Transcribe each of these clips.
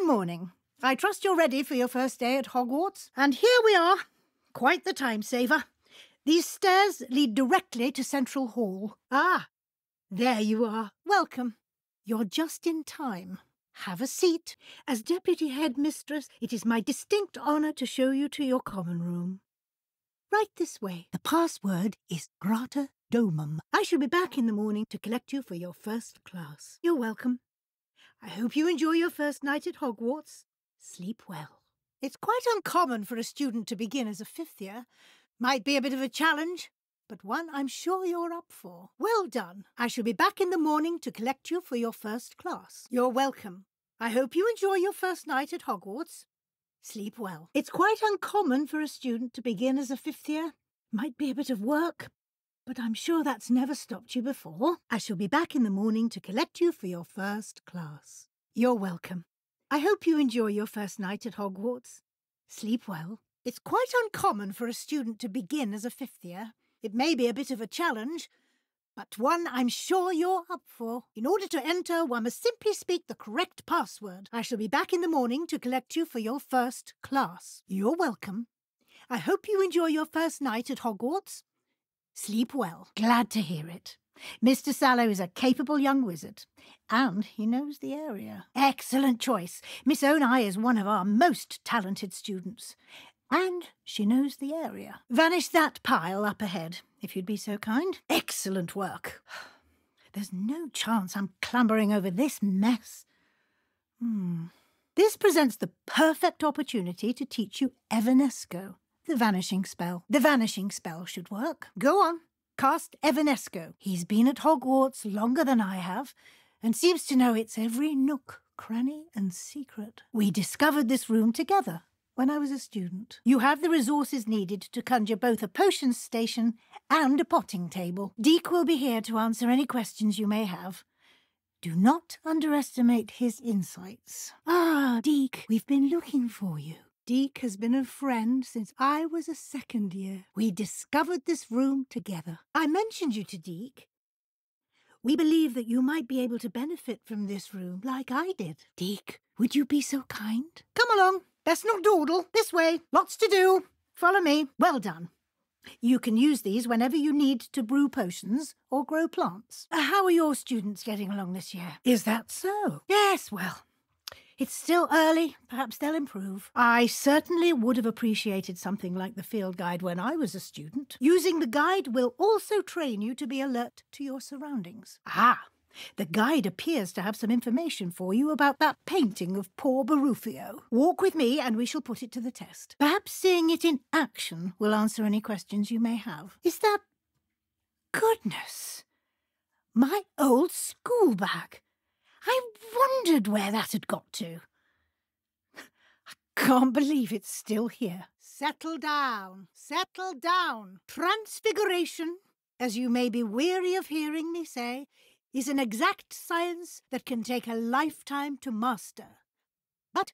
Good morning. I trust you're ready for your first day at Hogwarts. And here we are. Quite the time saver. These stairs lead directly to Central Hall. Ah, there you are. Welcome. You're just in time. Have a seat. As Deputy Headmistress, it is my distinct honour to show you to your common room. Right this way. The password is Grata Domum. I shall be back in the morning to collect you for your first class. You're welcome. I hope you enjoy your first night at Hogwarts. Sleep well. It's quite uncommon for a student to begin as a fifth year. Might be a bit of a challenge, but one I'm sure you're up for. Well done. I shall be back in the morning to collect you for your first class. You're welcome. I hope you enjoy your first night at Hogwarts. Sleep well. It's quite uncommon for a student to begin as a fifth year. Might be a bit of work, but I'm sure that's never stopped you before. I shall be back in the morning to collect you for your first class. You're welcome. I hope you enjoy your first night at Hogwarts. Sleep well. It's quite uncommon for a student to begin as a fifth year. It may be a bit of a challenge, but one I'm sure you're up for. In order to enter, one must simply speak the correct password. I shall be back in the morning to collect you for your first class. You're welcome. I hope you enjoy your first night at Hogwarts. Sleep well. Glad to hear it. Mr. Sallow is a capable young wizard, and he knows the area. Excellent choice. Miss Onai is one of our most talented students, and she knows the area. Vanish that pile up ahead, if you'd be so kind. Excellent work. There's no chance I'm clambering over this mess. This presents the perfect opportunity to teach you Evanesco, the vanishing spell. The vanishing spell should work. Go on. Cast Evanesco. He's been at Hogwarts longer than I have, and seems to know its every nook, cranny, and secret. We discovered this room together when I was a student. You have the resources needed to conjure both a potions station and a potting table. Deek will be here to answer any questions you may have. Do not underestimate his insights. Ah, Deek, we've been looking for you. Deek has been a friend since I was a second year. We discovered this room together. I mentioned you to Deek. We believe that you might be able to benefit from this room like I did. Deek, would you be so kind? Come along. Best not dawdle. This way. Lots to do. Follow me. Well done. You can use these whenever you need to brew potions or grow plants. How are your students getting along this year? Is that so? Yes, well, it's still early. Perhaps they'll improve. I certainly would have appreciated something like the field guide when I was a student. Using the guide will also train you to be alert to your surroundings. Ah, the guide appears to have some information for you about that painting of poor Barufio. Walk with me and we shall put it to the test. Perhaps seeing it in action will answer any questions you may have. Is that... Goodness! My old school bag! I wondered where that had got to. I can't believe it's still here. Settle down. Settle down. Transfiguration, as you may be weary of hearing me say, is an exact science that can take a lifetime to master. But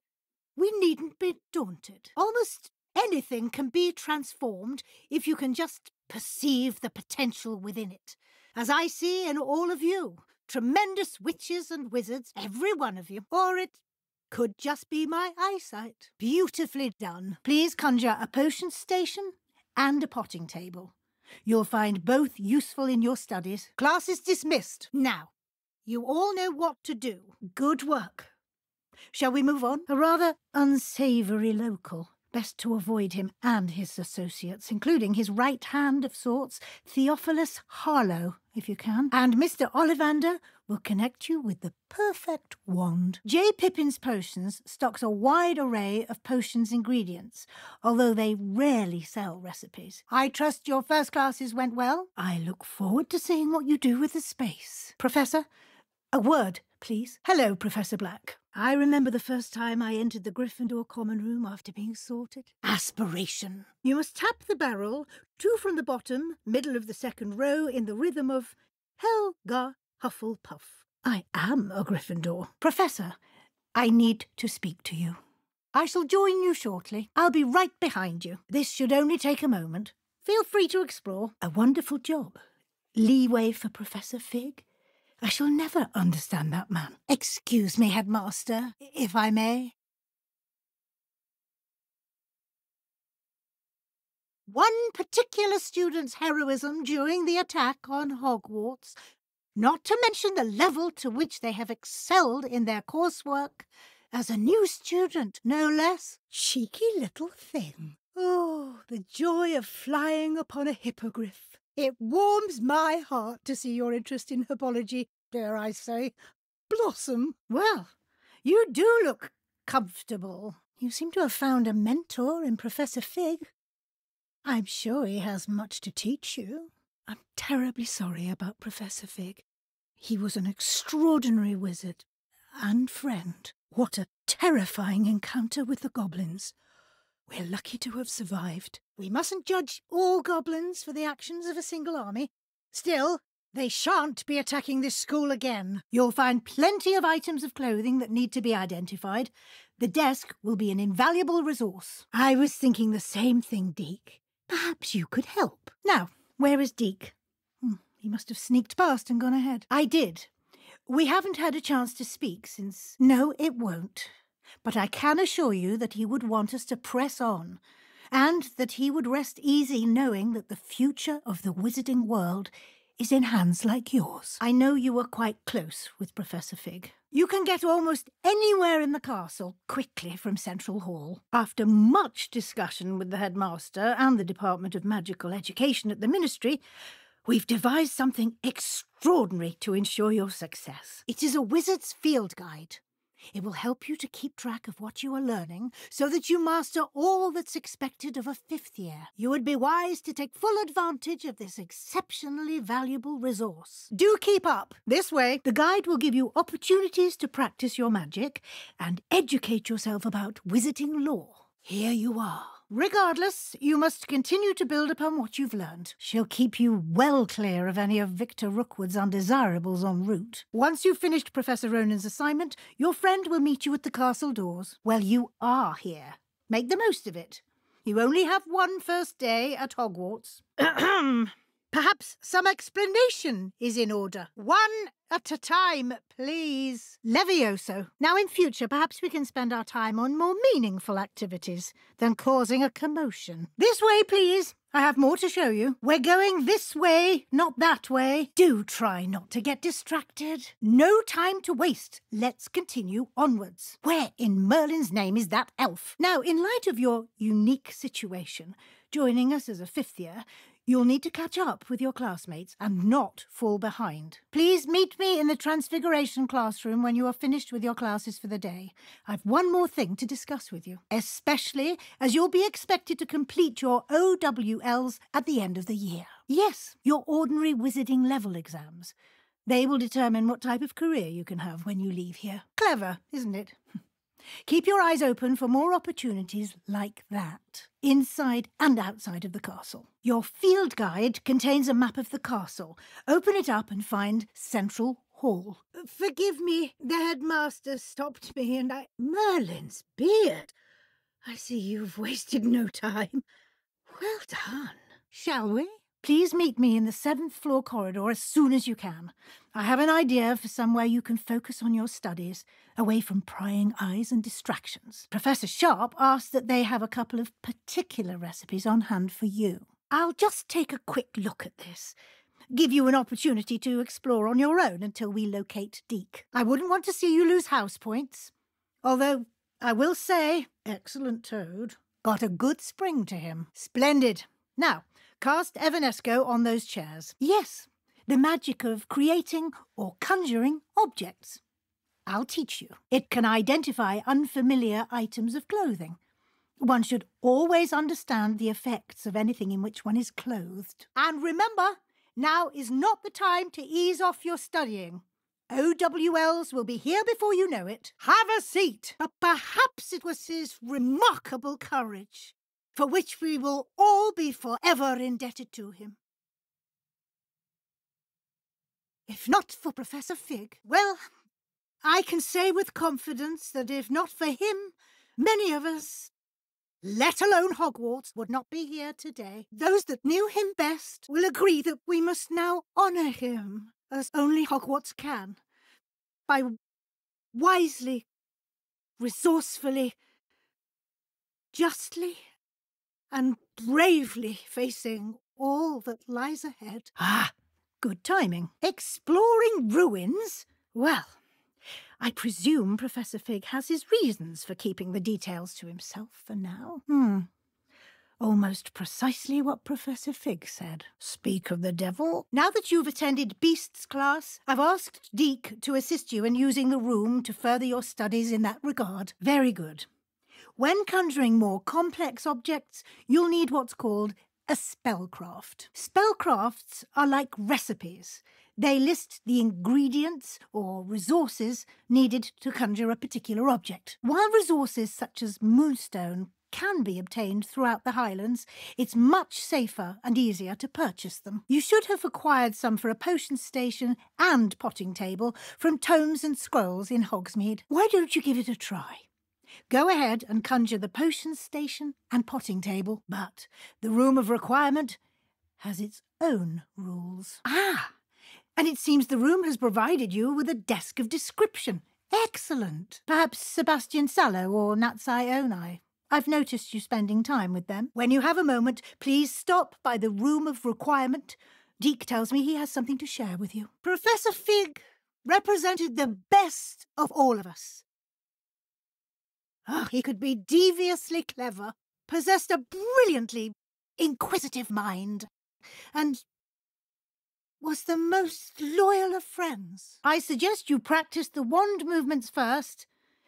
we needn't be daunted. Almost anything can be transformed if you can just perceive the potential within it, as I see in all of you. Tremendous witches and wizards, every one of you. Or it could just be my eyesight. Beautifully done. Please conjure a potion station and a potting table. You'll find both useful in your studies. Class is dismissed. Now, you all know what to do. Good work. Shall we move on? A rather unsavoury local. Best to avoid him and his associates, including his right hand of sorts, Theophilus Harlow, if you can. And Mr. Ollivander will connect you with the perfect wand. J. Pippin's Potions stocks a wide array of potions ingredients, although they rarely sell recipes. I trust your first classes went well. I look forward to seeing what you do with the space. Professor, a word, please. Hello, Professor Black. I remember the first time I entered the Gryffindor common room after being sorted. Aspiration. You must tap the barrel, 2 from the bottom, middle of the second row, in the rhythm of Helga Hufflepuff. I am a Gryffindor. Professor, I need to speak to you. I shall join you shortly. I'll be right behind you. This should only take a moment. Feel free to explore. A wonderful job. Leeway for Professor Fig. I shall never understand that man. Excuse me, Headmaster, if I may. one particular student's heroism during the attack on Hogwarts, not to mention the level to which they have excelled in their coursework, as a new student, no less. Cheeky little thing. Oh, the joy of flying upon a hippogriff. It warms my heart to see your interest in herbology, dare I say, blossom. Well, you do look comfortable. You seem to have found a mentor in Professor Fig. I'm sure he has much to teach you. I'm terribly sorry about Professor Fig. He was an extraordinary wizard and friend. What a terrifying encounter with the goblins. We're lucky to have survived. We mustn't judge all goblins for the actions of a single army. Still, they shan't be attacking this school again. You'll find plenty of items of clothing that need to be identified. The desk will be an invaluable resource. I was thinking the same thing, Deke. Perhaps you could help. Now, where is Deke? He must have sneaked past and gone ahead. I did. We haven't had a chance to speak since... No, it won't. But I can assure you that he would want us to press on, and that he would rest easy knowing that the future of the wizarding world is in hands like yours. I know you were quite close with Professor Fig. You can get almost anywhere in the castle quickly from Central Hall. After much discussion with the headmaster and the Department of Magical Education at the Ministry, we've devised something extraordinary to ensure your success. It is a wizard's field guide. It will help you to keep track of what you are learning so that you master all that's expected of a fifth year. You would be wise to take full advantage of this exceptionally valuable resource. Do keep up. This way, the guide will give you opportunities to practice your magic and educate yourself about wizarding lore. Here you are. Regardless, you must continue to build upon what you've learned. She'll keep you well clear of any of Victor Rookwood's undesirables en route. Once you've finished Professor Ronan's assignment, your friend will meet you at the castle doors. Well, you are here. Make the most of it. You only have one first day at Hogwarts. Perhaps some explanation is in order. One at a time, please. Levioso. Now in future, perhaps we can spend our time on more meaningful activities than causing a commotion. This way, please. I have more to show you. We're going this way, not that way. Do try not to get distracted. No time to waste. Let's continue onwards. Where in Merlin's name is that elf? Now, in light of your unique situation, joining us as a fifth year, you'll need to catch up with your classmates and not fall behind. Please meet me in the Transfiguration classroom when you are finished with your classes for the day. I've one more thing to discuss with you, especially as you'll be expected to complete your OWLs at the end of the year. Yes, your ordinary wizarding level exams. They will determine what type of career you can have when you leave here. Clever, isn't it? Keep your eyes open for more opportunities like that, inside and outside of the castle. Your field guide contains a map of the castle. Open it up and find Central Hall. Forgive me, the headmaster stopped me and Merlin's beard. I see you've wasted no time. Well done. Shall we? Please meet me in the 7th floor corridor as soon as you can. I have an idea for somewhere you can focus on your studies, away from prying eyes and distractions. Professor Sharp asked that they have a couple of particular recipes on hand for you. I'll just take a quick look at this. Give you an opportunity to explore on your own until we locate Deke. I wouldn't want to see you lose house points. Although, I will say, excellent Toad. Got a good spring to him. Splendid. Now, cast Evanesco on those chairs. Yes, the magic of creating or conjuring objects. I'll teach you. It can identify unfamiliar items of clothing. One should always understand the effects of anything in which one is clothed. And remember, now is not the time to ease off your studying. OWLs will be here before you know it. Have a seat. But perhaps it was his remarkable courage, for which we will all be forever indebted to him. If not for Professor Fig, well, I can say with confidence that if not for him, many of us, let alone Hogwarts, would not be here today. Those that knew him best will agree that we must now honour him, as only Hogwarts can, by wisely, resourcefully, justly, and bravely facing all that lies ahead. Ah, good timing. Exploring ruins? Well, I presume Professor Fig has his reasons for keeping the details to himself for now. Almost precisely what Professor Fig said. Speak of the devil. Now that you've attended Beast's class, I've asked Deke to assist you in using the room to further your studies in that regard. Very good. When conjuring more complex objects, you'll need what's called a spellcraft. Spellcrafts are like recipes. They list the ingredients or resources needed to conjure a particular object. While resources such as moonstone can be obtained throughout the Highlands, it's much safer and easier to purchase them. You should have acquired some for a potion station and potting table from Tomes and Scrolls in Hogsmeade. Why don't you give it a try? Go ahead and conjure the potion station and potting table, but the room of requirement has its own rules. Ah, and it seems the room has provided you with a desk of description. Excellent. Perhaps Sebastian Sallow or Natsai Onai. I've noticed you spending time with them. When you have a moment, please stop by the room of requirement. Deke tells me he has something to share with you. Professor Fig represented the best of all of us. He could be deviously clever, possessed a brilliantly inquisitive mind, and was the most loyal of friends. I suggest you practice the wand movements first.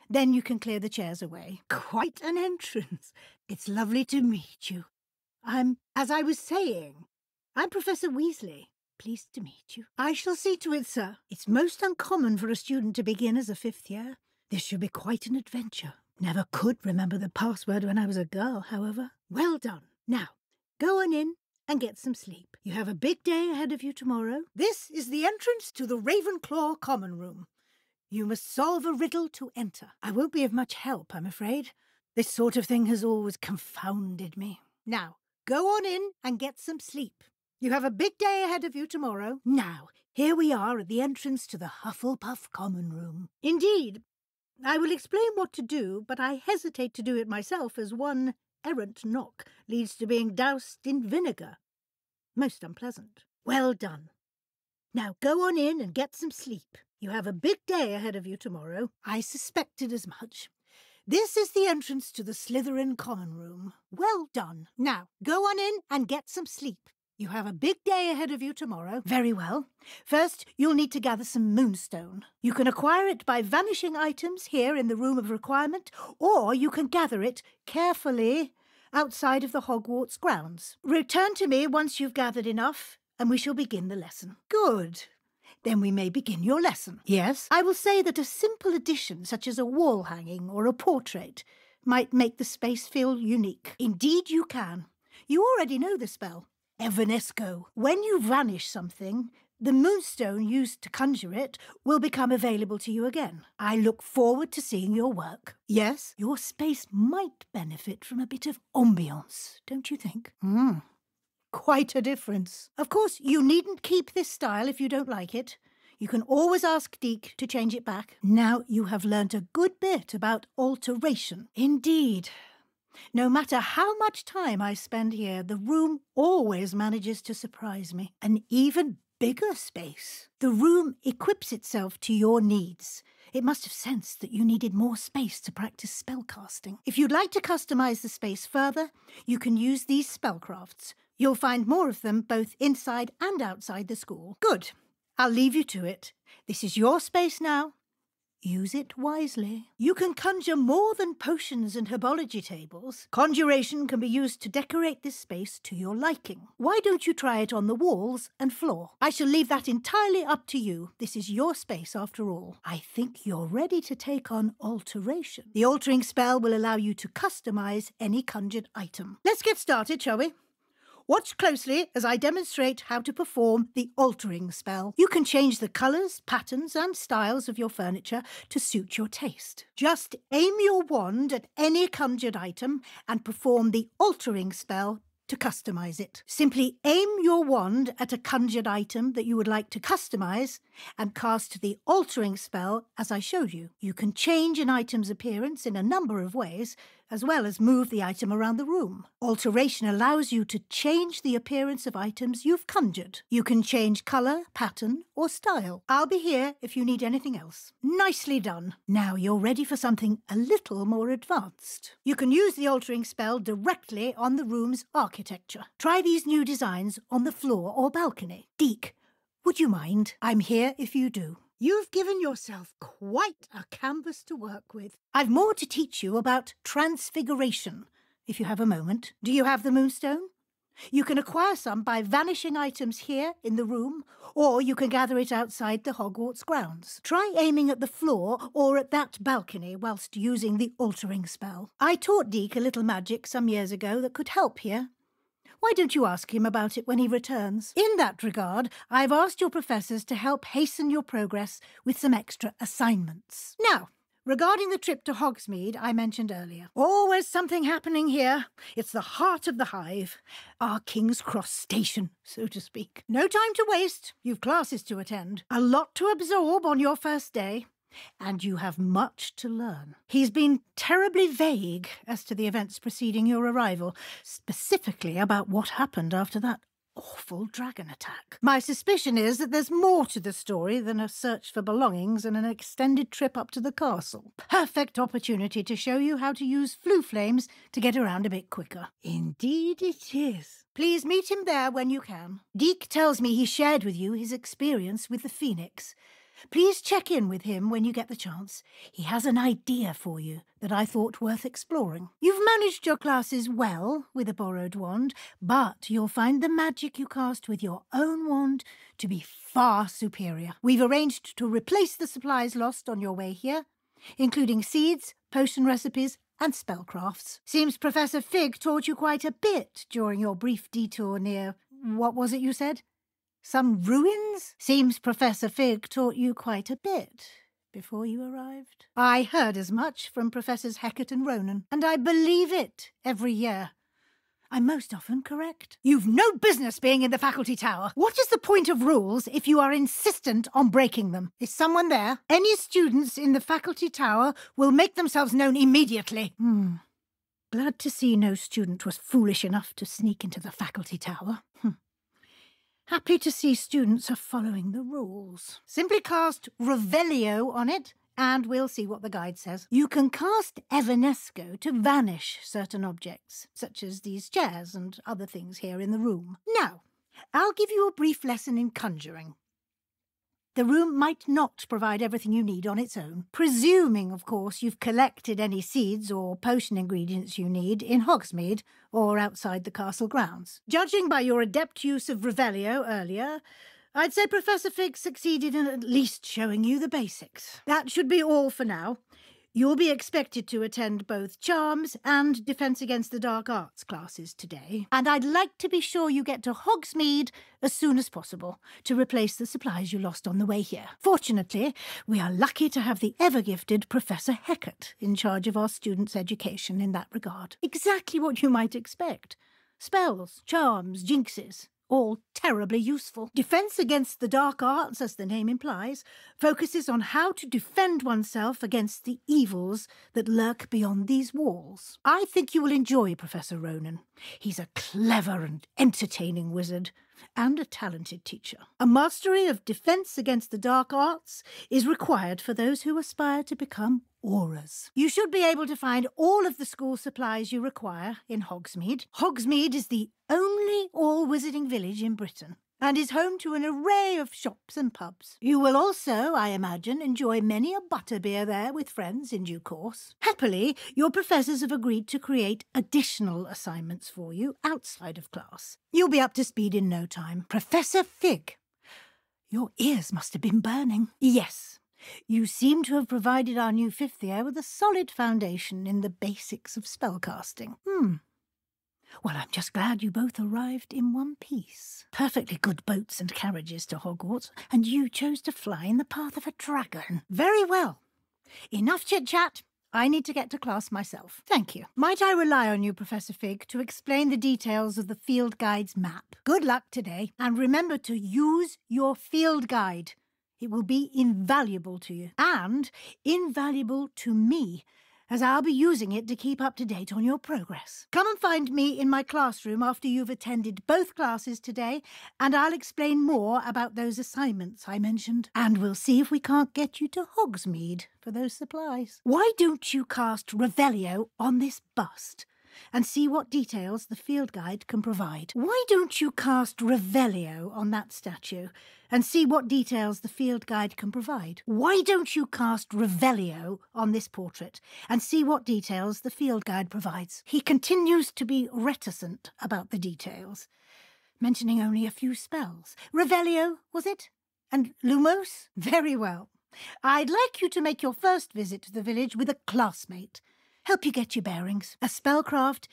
Then you can clear the chairs away. Quite an entrance. It's lovely to meet you. As I was saying, I'm Professor Weasley. Pleased to meet you. I shall see to it, sir. It's most uncommon for a student to begin as a 5th year. This should be quite an adventure. Never could remember the password when I was a girl, however. Well done. Now, go on in and get some sleep. You have a big day ahead of you tomorrow. This is the entrance to the Ravenclaw Common Room. You must solve a riddle to enter. I won't be of much help, I'm afraid. This sort of thing has always confounded me. Now, go on in and get some sleep. You have a big day ahead of you tomorrow. Now, here we are at the entrance to the Hufflepuff Common Room. Indeed, I will explain what to do, but I hesitate to do it myself as one errant knock leads to being doused in vinegar. Most unpleasant. Well done. Now go on in and get some sleep. You have a big day ahead of you tomorrow. I suspected as much. This is the entrance to the Slytherin Common Room. Well done. Now go on in and get some sleep. You have a big day ahead of you tomorrow. Very well. First, you'll need to gather some moonstone. You can acquire it by vanishing items here in the room of requirement, or you can gather it carefully outside of the Hogwarts grounds. Return to me once you've gathered enough, and we shall begin the lesson. Good. Then we may begin your lesson. Yes? I will say that a simple addition, such as a wall hanging or a portrait, might make the space feel unique. Indeed you can. You already know the spell. Evanesco. When you vanish something, the moonstone used to conjure it will become available to you again. I look forward to seeing your work. Yes, your space might benefit from a bit of ambience, don't you think? Quite a difference. Of course, you needn't keep this style if you don't like it. You can always ask Deke to change it back. Now you have learnt a good bit about alteration. Indeed. No matter how much time I spend here, the room always manages to surprise me. An even bigger space. The room equips itself to your needs. It must have sensed that you needed more space to practice spellcasting. If you'd like to customize the space further, you can use these spellcrafts. You'll find more of them both inside and outside the school. Good. I'll leave you to it. This is your space now. Use it wisely. You can conjure more than potions and herbology tables. Conjuration can be used to decorate this space to your liking. Why don't you try it on the walls and floor? I shall leave that entirely up to you. This is your space after all. I think you're ready to take on alteration. The altering spell will allow you to customize any conjured item. Let's get started, shall we? Watch closely as I demonstrate how to perform the altering spell. You can change the colours, patterns and styles of your furniture to suit your taste. Just aim your wand at any conjured item and perform the altering spell to customise it. Simply aim your wand at a conjured item that you would like to customise and cast the altering spell as I showed you. You can change an item's appearance in a number of ways, as well as move the item around the room. Alteration allows you to change the appearance of items you've conjured. You can change colour, pattern, or style. I'll be here if you need anything else. Nicely done. Now you're ready for something a little more advanced. You can use the altering spell directly on the room's architecture. Try these new designs on the floor or balcony. Deke, would you mind? I'm here if you do. You've given yourself quite a canvas to work with. I've more to teach you about transfiguration, if you have a moment. Do you have the moonstone? You can acquire some by vanishing items here in the room, or you can gather it outside the Hogwarts grounds. Try aiming at the floor or at that balcony whilst using the altering spell. I taught Deke a little magic some years ago that could help here. Why don't you ask him about it when he returns? In that regard, I've asked your professors to help hasten your progress with some extra assignments. Now, regarding the trip to Hogsmeade I mentioned earlier, always something happening here. It's the heart of the hive, our King's Cross station, so to speak. No time to waste. You've classes to attend, a lot to absorb on your first day. And you have much to learn. He's been terribly vague as to the events preceding your arrival, specifically about what happened after that awful dragon attack. My suspicion is that there's more to the story than a search for belongings and an extended trip up to the castle. Perfect opportunity to show you how to use flue flames to get around a bit quicker. Indeed it is. Please meet him there when you can. Deke tells me he shared with you his experience with the Phoenix. Please check in with him when you get the chance. He has an idea for you that I thought worth exploring. You've managed your classes well with a borrowed wand, but you'll find the magic you cast with your own wand to be far superior. We've arranged to replace the supplies lost on your way here, including seeds, potion recipes, and spellcrafts. Seems Professor Fig taught you quite a bit during your brief detour near... what was it you said? Some ruins? Seems Professor Fig taught you quite a bit before you arrived. I heard as much from Professors Hecat and Ronan, and I believe it every year. I'm most often correct. You've no business being in the faculty tower. What is the point of rules if you are insistent on breaking them? Is someone there? Any students in the faculty tower will make themselves known immediately. Glad to see no student was foolish enough to sneak into the faculty tower. Happy to see students are following the rules. Simply cast Revelio on it, and we'll see what the guide says. You can cast Evanesco to vanish certain objects, such as these chairs and other things here in the room. Now, I'll give you a brief lesson in conjuring. The room might not provide everything you need on its own, presuming, of course, you've collected any seeds or potion ingredients you need in Hogsmeade or outside the castle grounds. Judging by your adept use of Revelio earlier, I'd say Professor Fig succeeded in at least showing you the basics. That should be all for now. You'll be expected to attend both Charms and Defence Against the Dark Arts classes today, and I'd like to be sure you get to Hogsmeade as soon as possible to replace the supplies you lost on the way here. Fortunately, we are lucky to have the ever-gifted Professor Hecat in charge of our students' education in that regard. Exactly what you might expect. Spells, charms, jinxes. All terribly useful. Defence Against the Dark Arts, as the name implies, focuses on how to defend oneself against the evils that lurk beyond these walls. I think you will enjoy Professor Ronan. He's a clever and entertaining wizard, and a talented teacher. A mastery of Defence Against the Dark Arts is required for those who aspire to become auras. You should be able to find all of the school supplies you require in Hogsmeade. Hogsmeade is the only all-wizarding village in Britain, and is home to an array of shops and pubs. You will also, I imagine, enjoy many a butterbeer there with friends in due course. Happily, your professors have agreed to create additional assignments for you outside of class. You'll be up to speed in no time. Professor Fig, your ears must have been burning. Yes. You seem to have provided our new fifth year with a solid foundation in the basics of spellcasting. Well, I'm just glad you both arrived in one piece. Perfectly good boats and carriages to Hogwarts, and you chose to fly in the path of a dragon. Very well. Enough chit-chat. I need to get to class myself. Thank you. Might I rely on you, Professor Fig, to explain the details of the field guide's map? Good luck today, and remember to use your field guide. It will be invaluable to you, and invaluable to me, as I'll be using it to keep up to date on your progress. Come and find me in my classroom after you've attended both classes today, and I'll explain more about those assignments I mentioned. And we'll see if we can't get you to Hogsmeade for those supplies. Why don't you cast Revelio on this bust and see what details the field guide can provide? Why don't you cast Revelio on that statue and see what details the field guide can provide? Why don't you cast Revelio on this portrait and see what details the field guide provides? He continues to be reticent about the details, mentioning only a few spells. Revelio, was it? And Lumos? Very well. I'd like you to make your first visit to the village with a classmate. Help you get your bearings. A spellcraft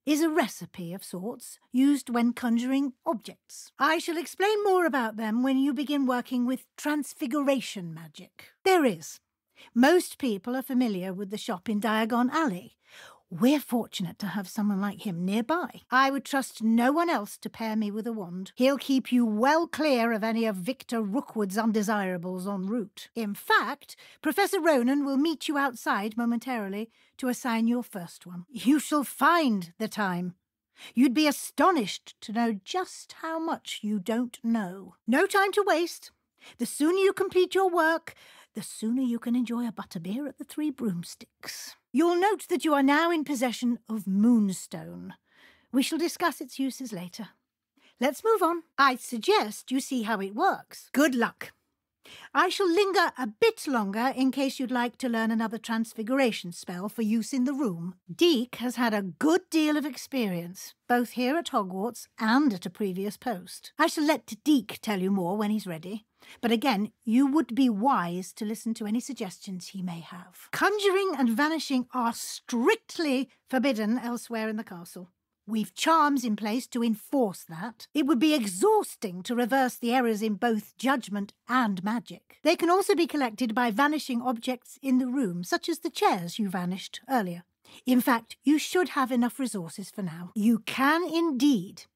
is a recipe of sorts used when conjuring objects. I shall explain more about them when you begin working with transfiguration magic. There is. Most people are familiar with the shop in Diagon Alley. We're fortunate to have someone like him nearby. I would trust no one else to pair me with a wand. He'll keep you well clear of any of Victor Rookwood's undesirables en route. In fact, Professor Ronan will meet you outside momentarily to assign your first one. You shall find the time. You'd be astonished to know just how much you don't know. No time to waste. The sooner you complete your work, the sooner you can enjoy a butterbeer at the Three Broomsticks. You'll note that you are now in possession of Moonstone. We shall discuss its uses later. Let's move on. I suggest you see how it works. Good luck. I shall linger a bit longer in case you'd like to learn another transfiguration spell for use in the room. Deek has had a good deal of experience, both here at Hogwarts and at a previous post. I shall let Deek tell you more when he's ready. But again, you would be wise to listen to any suggestions he may have. Conjuring and vanishing are strictly forbidden elsewhere in the castle. We've charms in place to enforce that. It would be exhausting to reverse the errors in both judgment and magic. They can also be collected by vanishing objects in the room, such as the chairs you vanished earlier. In fact, you should have enough resources for now. You can indeed.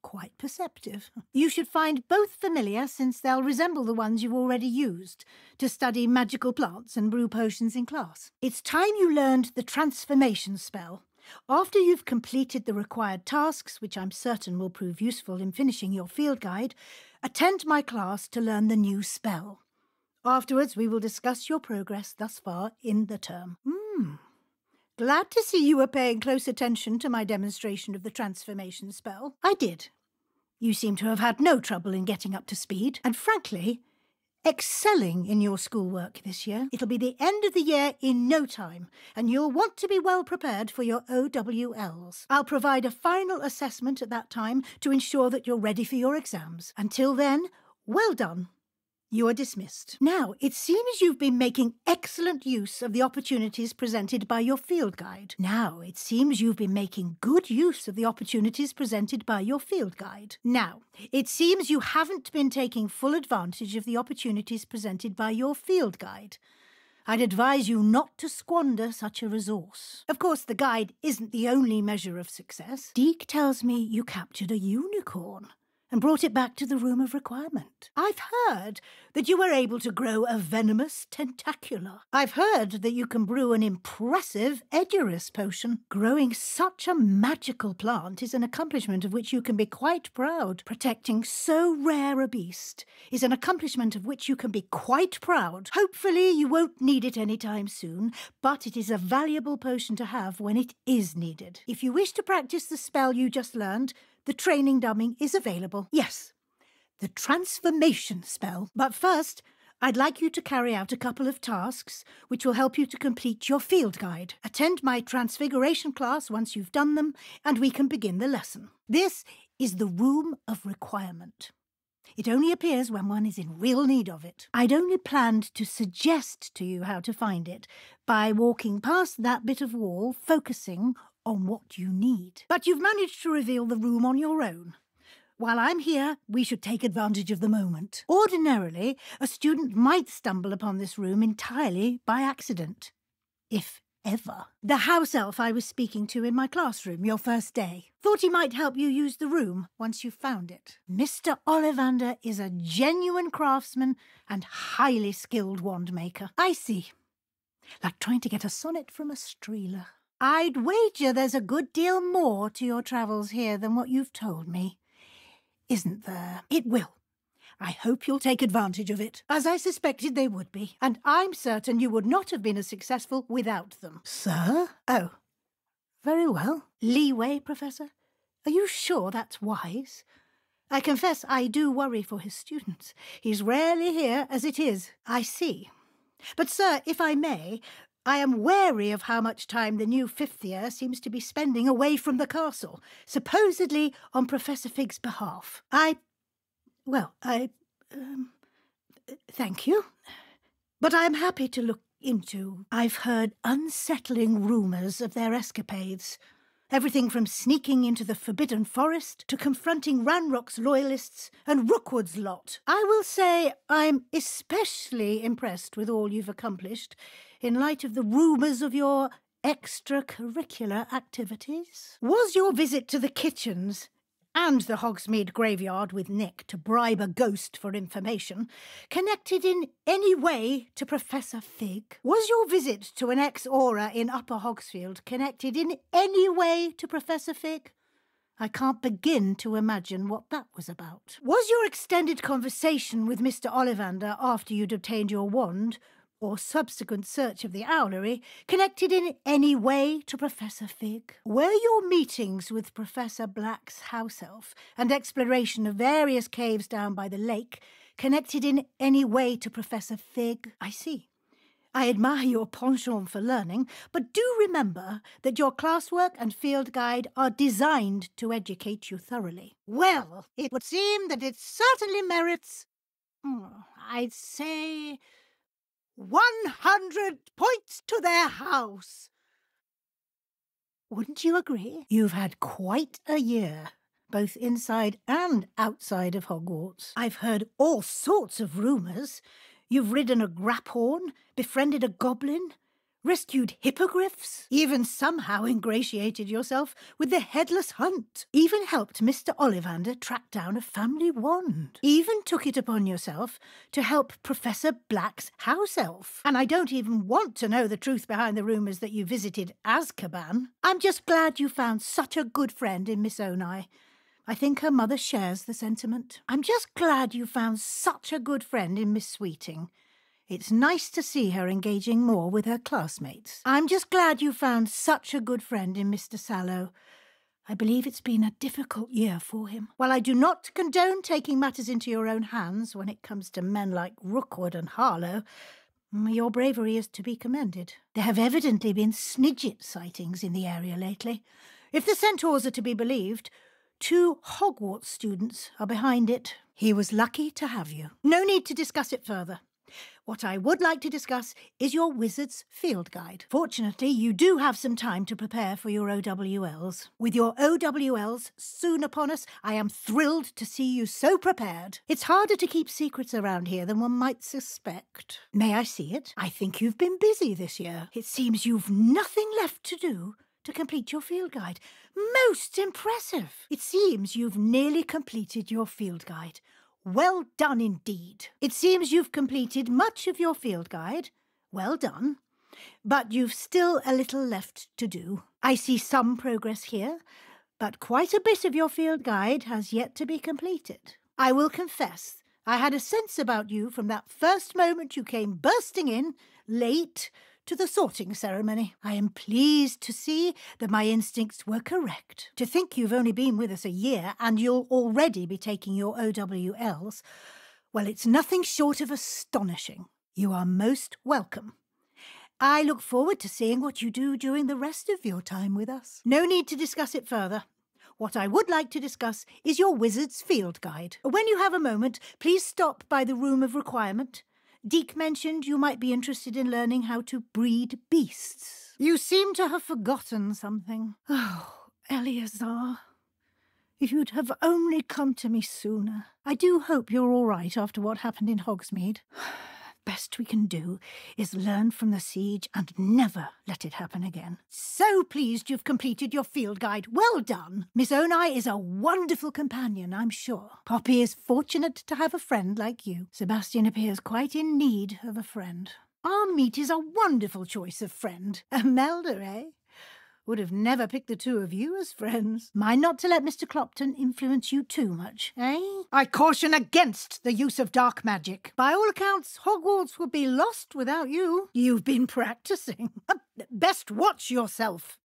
Quite perceptive. You should find both familiar, since they'll resemble the ones you've already used to study magical plants and brew potions in class. It's time you learned the transformation spell. After you've completed the required tasks, which I'm certain will prove useful in finishing your field guide, attend my class to learn the new spell. Afterwards, we will discuss your progress thus far in the term. Glad to see you were paying close attention to my demonstration of the transformation spell. I did. You seem to have had no trouble in getting up to speed, and frankly, excelling in your schoolwork this year. It'll be the end of the year in no time, and you'll want to be well prepared for your OWLs. I'll provide a final assessment at that time to ensure that you're ready for your exams. Until then, well done. You are dismissed. Now, it seems you've been making excellent use of the opportunities presented by your field guide. Now, it seems you've been making good use of the opportunities presented by your field guide. Now, it seems you haven't been taking full advantage of the opportunities presented by your field guide. I'd advise you not to squander such a resource. Of course, the guide isn't the only measure of success. Deek tells me you captured a unicorn and brought it back to the Room of Requirement. I've heard that you were able to grow a venomous tentacula. I've heard that you can brew an impressive Edurus potion. Growing such a magical plant is an accomplishment of which you can be quite proud. Protecting so rare a beast is an accomplishment of which you can be quite proud. Hopefully you won't need it anytime soon, but it is a valuable potion to have when it is needed. If you wish to practice the spell you just learned, the training dummy is available. Yes, the transformation spell. But first, I'd like you to carry out a couple of tasks which will help you to complete your field guide. Attend my transfiguration class once you've done them, and we can begin the lesson. This is the Room of Requirement. It only appears when one is in real need of it. I'd only planned to suggest to you how to find it by walking past that bit of wall, focusing on what you need. But you've managed to reveal the room on your own. While I'm here, we should take advantage of the moment. Ordinarily, a student might stumble upon this room entirely by accident, if ever. The house elf I was speaking to in my classroom your first day. Thought he might help you use the room once you found it. Mr. Ollivander is a genuine craftsman and highly skilled wand maker. I see. Like trying to get a sonnet from a streeler. I'd wager there's a good deal more to your travels here than what you've told me. Isn't there? It will. I hope you'll take advantage of it, as I suspected they would be, and I'm certain you would not have been as successful without them. Sir? Oh, very well. Leeway, Professor? Are you sure that's wise? I confess I do worry for his students. He's rarely here as it is. I see. But, sir, if I may, I am wary of how much time the new fifth year seems to be spending away from the castle, supposedly on Professor Fig's behalf. Thank you. But I am happy to look into. I've heard unsettling rumours of their escapades. Everything from sneaking into the Forbidden Forest to confronting Ranrock's loyalists and Rookwood's lot. I will say I'm especially impressed with all you've accomplished in light of the rumours of your extracurricular activities. Was your visit to the kitchens and the Hogsmeade graveyard with Nick to bribe a ghost for information connected in any way to Professor Fig? Was your visit to an ex-aura in Upper Hogsfield connected in any way to Professor Fig? I can't begin to imagine what that was about. Was your extended conversation with Mr. Ollivander after you'd obtained your wand, or subsequent search of the owlery, connected in any way to Professor Fig? Were your meetings with Professor Black's house elf and exploration of various caves down by the lake connected in any way to Professor Fig? I see. I admire your penchant for learning, but do remember that your classwork and field guide are designed to educate you thoroughly. Well, it would seem that it certainly merits, I'd say, 100 points to their house. Wouldn't you agree? You've had quite a year, both inside and outside of Hogwarts. I've heard all sorts of rumours. You've ridden a graphorn, befriended a goblin, rescued hippogriffs, even somehow ingratiated yourself with the Headless Hunt, even helped Mr. Ollivander track down a family wand, even took it upon yourself to help Professor Black's house elf. And I don't even want to know the truth behind the rumours that you visited Azkaban. I'm just glad you found such a good friend in Miss Onai. I think her mother shares the sentiment. I'm just glad you found such a good friend in Miss Sweeting. It's nice to see her engaging more with her classmates. I'm just glad you found such a good friend in Mr. Sallow. I believe it's been a difficult year for him. While I do not condone taking matters into your own hands when it comes to men like Rookwood and Harlow, your bravery is to be commended. There have evidently been Snidget sightings in the area lately. If the centaurs are to be believed, 2 Hogwarts students are behind it. He was lucky to have you. No need to discuss it further. What I would like to discuss is your wizard's field guide. Fortunately, you do have some time to prepare for your OWLs. With your OWLs soon upon us, I am thrilled to see you so prepared. It's harder to keep secrets around here than one might suspect. May I see it? I think you've been busy this year. It seems you've nothing left to do to complete your field guide. Most impressive. It seems you've nearly completed your field guide. Well done indeed. It seems you've completed much of your field guide. Well done. But you've still a little left to do. I see some progress here, but quite a bit of your field guide has yet to be completed. I will confess, I had a sense about you from that first moment you came bursting in, late, to the sorting ceremony. I am pleased to see that my instincts were correct. To think you've only been with us a year and you'll already be taking your OWLs, well, it's nothing short of astonishing. You are most welcome. I look forward to seeing what you do during the rest of your time with us. No need to discuss it further. What I would like to discuss is your wizard's field guide. When you have a moment, please stop by the room of requirement. Deke mentioned you might be interested in learning how to breed beasts. You seem to have forgotten something. Oh, Eleazar, if you'd have only come to me sooner. I do hope you're all right after what happened in Hogsmeade. best we can do is learn from the siege and never let it happen again. So pleased you've completed your field guide. Well done. Miss Onai is a wonderful companion, I'm sure. Poppy is fortunate to have a friend like you. Sebastian appears quite in need of a friend. Armite is a wonderful choice of friend. Imelda, eh? Would have never picked the two of you as friends. Mind not to let Mr. Clopton influence you too much, eh? I caution against the use of dark magic. By all accounts, Hogwarts would be lost without you. You've been practicing. Best watch yourself.